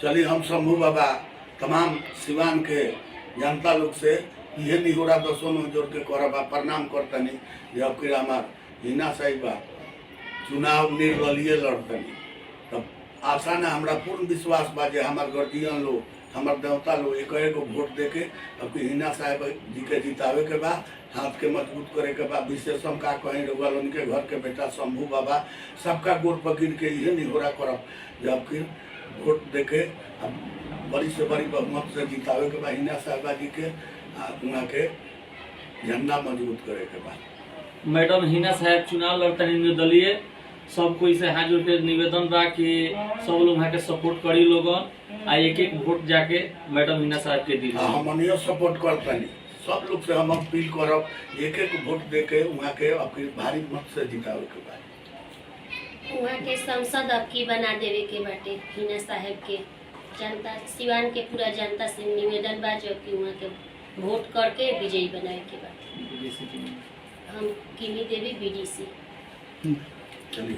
चलिए हम शंभू बाबा तमाम सिवान के जनता लोग से ये निहोरा दसों में जोड़ के करबा प्रणाम करतनी जब कि हमार हिना साहिबा चुनाव निर्दलीय लड़तनी। तब आशा न हमरा पूर्ण विश्वास बा जे हमार गर्जियन लोग हमार देवता लोग एक वोट दे के अब कि हिना साहिब जी के जितावे के बा, हाथ के मजबूत करे के बा। विशेषम का कहीं रउआ उनके घर के बेटा शंभू बाबा सबका गोड़ पकड़ के ये निहोरा करब जबकि वोट दे के बड़ी से बड़ी बहुमत से जितावे के बा हिना साहिबा जी के, वहाँ के झंडा मजबूत करे के बा। मैडम हिना साहब चुनाव लड़तनी निर्दलीय, सब कोई से हाथ जोड़ के निवेदन बा कि सब लोग वहाँ के सपोर्ट करी लोगन आ एक वोट जाके मैडम हिना साहब के दी। हमनियो सपोर्ट करतनी, सब लोग से हम अपील करब एक वोट दे के वहाँ के अपनी भारी मत से जितावे के बा। वहाँ के संसद अब की बना देवे के बाटे हिना साहब के। जनता सिवान के पूरा जनता से निवेदन बा जो कि वहाँ के वोट करके विजयी बनाए के बाटे। हम किमी देवी BDC। चलिए।